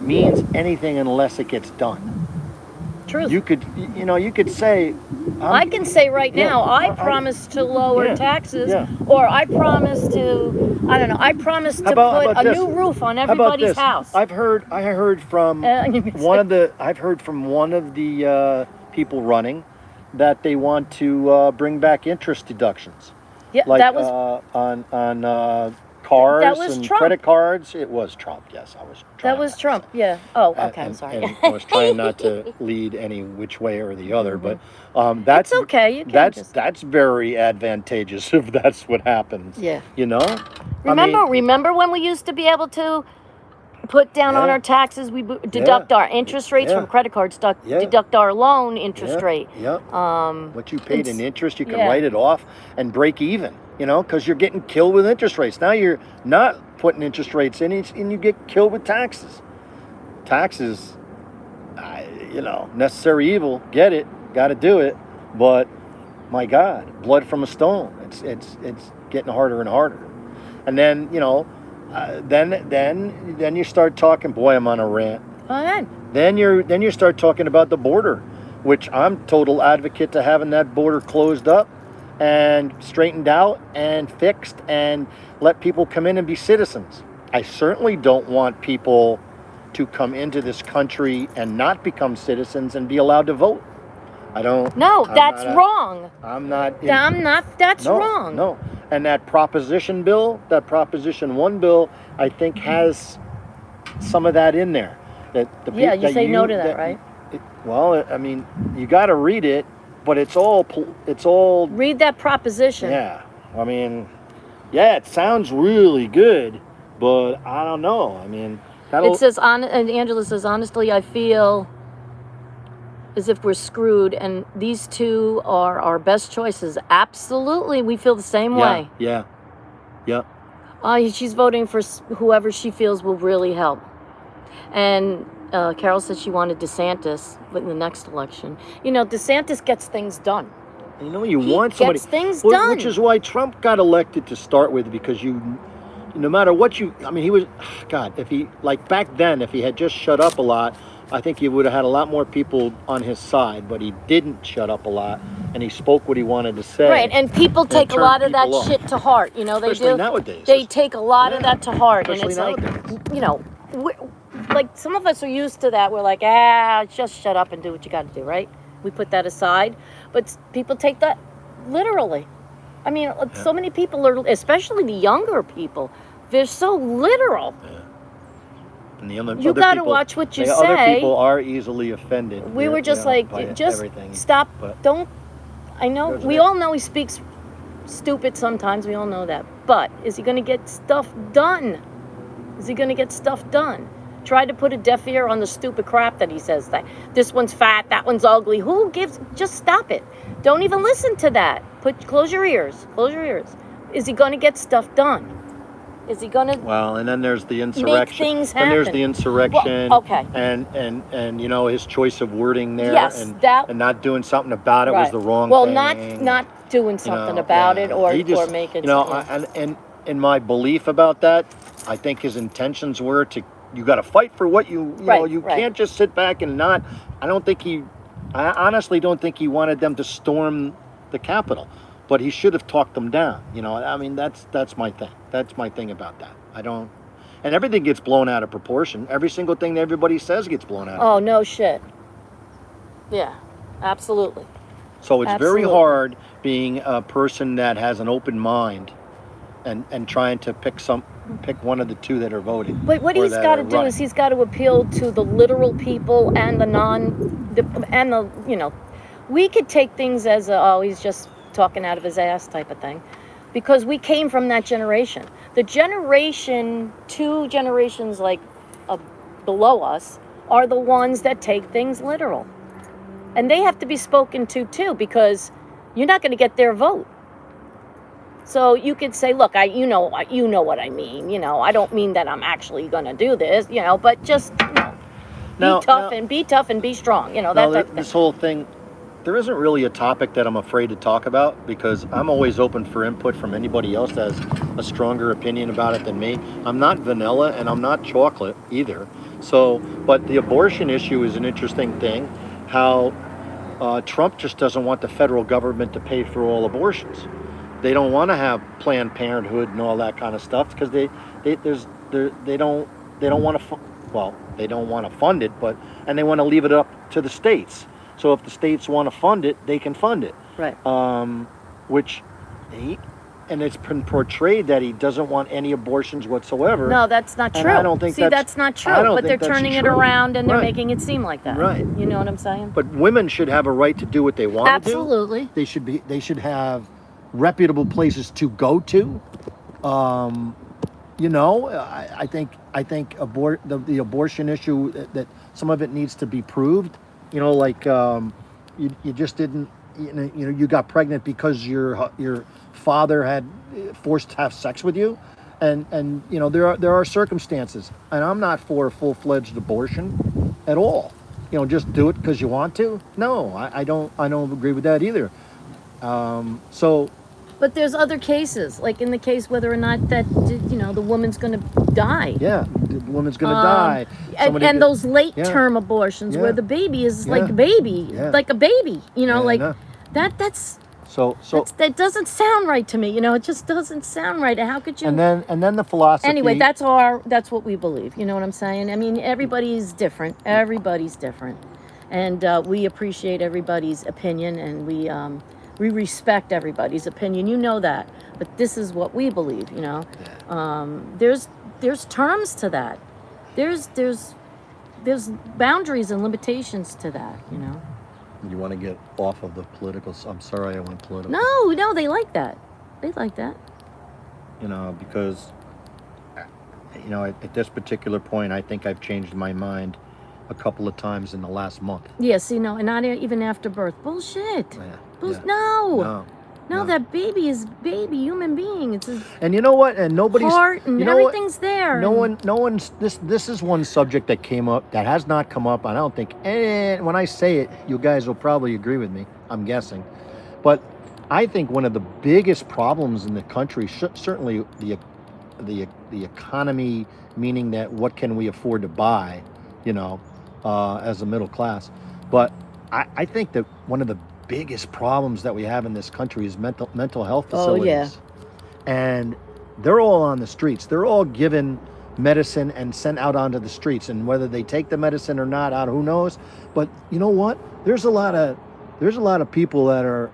means anything unless it gets done. Truth. You could say. I can say right now, I promise to lower taxes, or I promise to, I don't know, I promise to put a new roof on everybody's house. I heard from one of the people running that they want to bring back interest deductions. Yeah, Like that was on cars was and Trump. credit cards. It was Trump. Yes, I was. that was Trump. Yeah. Oh, okay. I'm sorry. And I was trying not to lead any which way or the other, but It's that's okay. You can just that's very advantageous if that's what happens. yeah. You know. Remember when we used to be able to put down on Yeah. our taxes? We deduct our interest rates from Yeah. credit cards. Deduct our loan interest rate. Yep. What you paid in interest, you can yeah. write it off and break even. You know, because you're getting killed with interest rates. Now you're not putting interest rates in, and you get killed with taxes. Taxes, necessary evil. Get it, got to do it. But my God, blood from a stone. It's getting harder and harder. And then then you start talking. Boy, I'm on a rant. Go ahead. Then you start talking about the border, which I'm total advocate to having that border closed up and straightened out and fixed and let people come in and be citizens. I certainly don't want people to come into this country and not become citizens and be allowed to vote. I don't. No, that's wrong. I'm not. That's wrong. No. And that Proposition 1 bill, I think has some of that in there. You say no to that, right? Well, I mean, you got to read it, but it's all. Read that proposition. Yeah, I mean, yeah, it sounds really good, but I don't know. I mean, it says and Angela says, honestly, I feel as if we're screwed, and these two are our best choices. Absolutely, we feel the same way. Yeah. She's voting for whoever she feels will really help. And Carol said she wanted DeSantis in the next election. DeSantis gets things done. You want somebody gets things done, which is why Trump got elected to start with, because no matter what he was, God, if he, like back then, if he had just shut up a lot, I think he would have had a lot more people on his side, but he didn't shut up a lot, and he spoke what he wanted to say. Right, and people take a lot of that shit to heart. Especially they do. Nowadays. They take a lot of that to heart, and it's nowadays. like some of us are used to that. We're like, just shut up and do what you got to do, right? We put that aside, but people take that literally. I mean, so many people are, especially the younger people, they're so literal. Yeah. And the you got to watch what you say. Other people are easily offended. We were just just everything. Stop. Don't. I know. We all know he speaks stupid sometimes. We all know that. But is he going to get stuff done? Is he going to get stuff done? Try to put a deaf ear on the stupid crap that he says. That this one's fat, that one's ugly. Who gives? Just stop it. Don't even listen to that. Close your ears. Close your ears. Is he going to get stuff done? Is he going to? Well, and then there's the insurrection. Make things happen. Then there's the insurrection. Well, okay. And his choice of wording there. Yes, and not doing something about it was the wrong thing. Well, not doing something about it or making. And in my belief about that, I think his intentions were you got to fight for what you know. You can't just sit back and not. I honestly don't think he wanted them to storm the Capitol. But he should have talked them down. That's my thing. That's my thing about that. And everything gets blown out of proportion. Every single thing that everybody says gets blown out. Oh, no shit. Yeah, absolutely. So it's very hard being a person that has an open mind and trying to pick one of the two that are voting. But what he's got to do is he's got to appeal to the literal people and we could take things as he's just talking out of his ass type of thing, because we came from that generation. The generation, 2 generations below us, are the ones that take things literal, and they have to be spoken to too, because you're not going to get their vote. So you could say, look, you know what I mean. I don't mean that I'm actually going to do this, but just be tough and be strong. That type of thing. This whole thing. There isn't really a topic that I'm afraid to talk about, because I'm always open for input from anybody else that has a stronger opinion about it than me. I'm not vanilla and I'm not chocolate either. But the abortion issue is an interesting thing, how Trump just doesn't want the federal government to pay for all abortions. They don't want to have Planned Parenthood and all that kind of stuff, because they don't want to fund it, and they want to leave it up to the states. So if the states want to fund it, they can fund it. Right. Which and it's been portrayed that he doesn't want any abortions whatsoever. No, that's not true. And I don't think that's not true. I don't But they're think that's turning it true. around and they're Right. making it seem like that. Right. You know what I'm saying? But women should have a right to do what they want to do. Absolutely. They should have reputable places to go to. You know, I think the abortion issue that some of it needs to be proved. You know, like you just didn't. You know, you got pregnant because your father had forced to have sex with you, and you know there are circumstances, and I'm not for a full-fledged abortion at all. You know, just do it because you want to. No, I don't agree with that either. But there's other cases, like in the case whether or not that the woman's going to die. Yeah, the woman's going to die. And those late-term abortions where the baby is like a baby, like a baby. You know, that doesn't sound right to me. You know, it just doesn't sound right. How could you? And then the philosophy. Anyway, that's what we believe. You know what I'm saying? I mean, everybody's different. Everybody's different, and we appreciate everybody's opinion, and we respect everybody's opinion. You know that, but this is what we believe. You know, there's terms to that. There's boundaries and limitations to that. You know. You want to get off of the political. I'm sorry, I went political. No, they like that. They like that. You know, because at this particular point, I think I've changed my mind a couple of times in the last month. Yeah, see, no, and not even after birth. Bullshit. No, that baby is human being. It's and you know what? And nobody's heart and everything's there. No one's. This is one subject that came up that has not come up. I don't think. And when I say it, you guys will probably agree with me. I'm guessing, but I think one of the biggest problems in the country, certainly the economy, meaning that what can we afford to buy, as a middle class. But I think that one of the biggest problems that we have in this country is mental health facilities. Oh, yeah. And they're all on the streets. They're all given medicine and sent out onto the streets. And whether they take the medicine or not, who knows? But you know what? There's a lot of people that are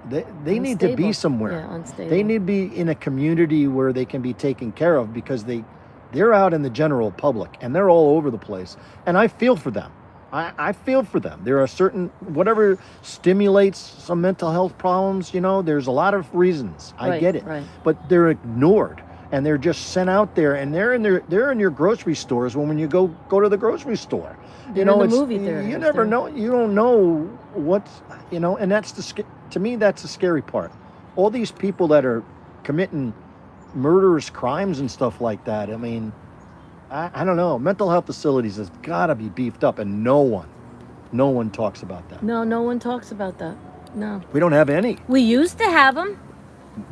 they need to be somewhere. Yeah, unstable. They need to be in a community where they can be taken care of, because they're out in the general public and they're all over the place. And I feel for them. I feel for them. There are certain, whatever stimulates some mental health problems, there's a lot of reasons. I get it. Right. But they're ignored and they're just sent out there, and they're in your grocery stores when you go to the grocery store. In the movie theater. You never know. You don't know what's, and to me, that's the scary part. All these people that are committing murderous crimes and stuff like that. I mean, I don't know. Mental health facilities has got to be beefed up, and no one talks about that. No one talks about that. No. We don't have any. We used to have them.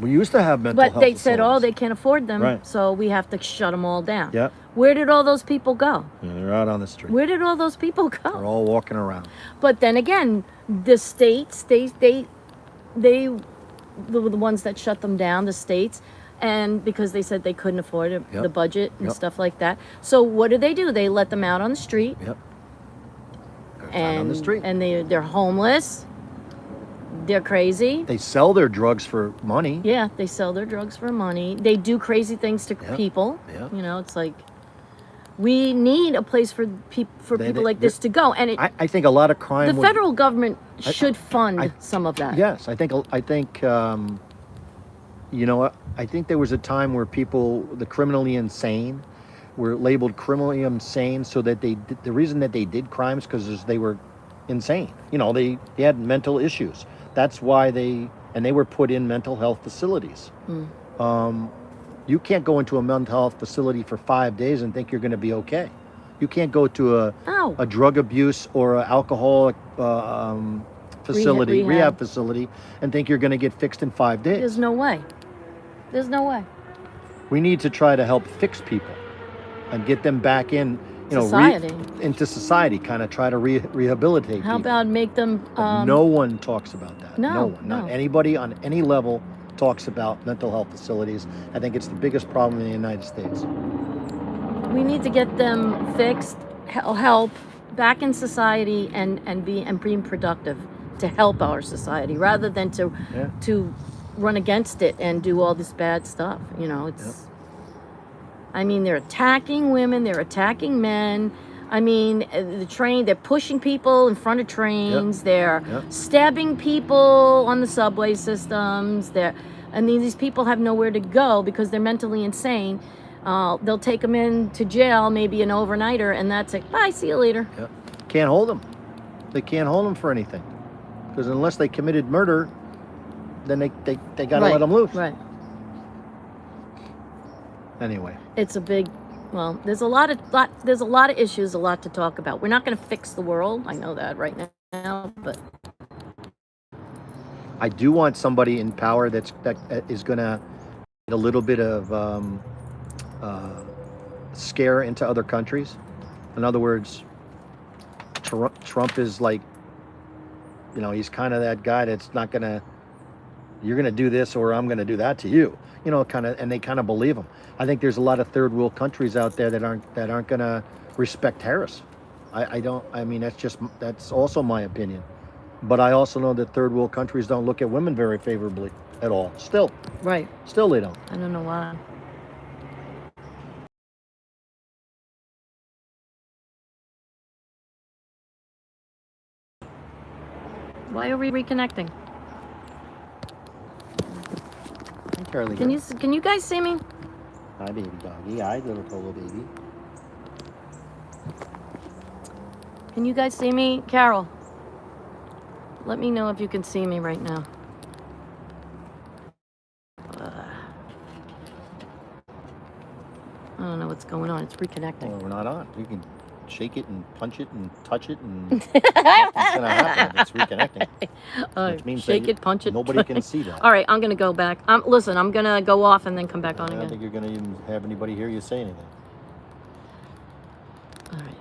We used to have mental health But they facilities. said, they can't afford them, Right. so we have to shut them all down. Yeah. Where did all those people go? Yeah, they're out on the street. Where did all those people They're go? all walking around. But then again, the states, they were the ones that shut them down, the states, and because they said they couldn't afford it, Yep. the budget and Yep. stuff like that. So what do? They let them out on the street. Yep. They're out And on the street. and they're homeless. They're crazy. They sell their drugs for money. Yeah, they sell their drugs for money. They do crazy things to Yeah. people. Yeah. It's like we need a place for people like this to go. And I think a lot of crime. the federal government should fund I- some of that. Yes, I think I think there was a time where the criminally insane were labeled criminally insane, so that the reason that they did crimes because they were insane. They had mental issues. That's why they were put in mental health facilities. You can't go into a mental health facility for 5 days and think you're going to be okay. You can't go to a drug abuse or an alcoholic facility, rehab facility, and think you're going to get fixed in 5 days. There's no way. There's no way. We need to try to help fix people and get them back in, Society. into society, kind of try to rehabilitate How people. about make them? But no one talks about that. No, one. Not no. anybody on any level talks about mental health facilities. I think it's the biggest problem in the United States. We need to get them fixed, help, back in society and being productive to help our society rather than to run against it and do all this bad stuff. You know, it's. I mean, they're attacking women. They're attacking men. I mean, they're pushing people in front of trains. They're stabbing people on the subway systems. These people have nowhere to go because they're mentally insane. They'll take them into jail, maybe an overnighter, and that's it. Bye, see you later. Yep. Can't hold them. They can't hold them for anything. Because unless they committed murder, then they got to let them loose. Right. Anyway. It's a big... Well, there's a lot of issues, a lot to talk about. We're not going to fix the world. I know that right now, but I do want somebody in power that is going to a little bit of scare into other countries. In other words, Trump is like, you know, he's kind of that guy that's not going to, you're going to do this or I'm going to do that to you. You know, kind of, and they kind of believe him. I think there's a lot of third world countries out there that aren't going to respect Harris. I mean, that's also my opinion. But I also know that third world countries don't look at women very favorably at all. Still. Right. Still they don't. I don't know why. Why are we reconnecting? Charlie. Can you guys see me? Hi, baby doggy. Hi, little polo baby. Can you guys see me? Carol, let me know if you can see me right now. I don't know what's going on. It's reconnecting. Well, we're not on. You can shake it and punch it and touch it and nothing's going to happen. It's reconnecting. Which means shake it, punch it. Nobody can see that. All right, I'm going to go back. Listen, I'm going to go off and then come back on again. I don't think you're going to even have anybody hear you say anything. All right.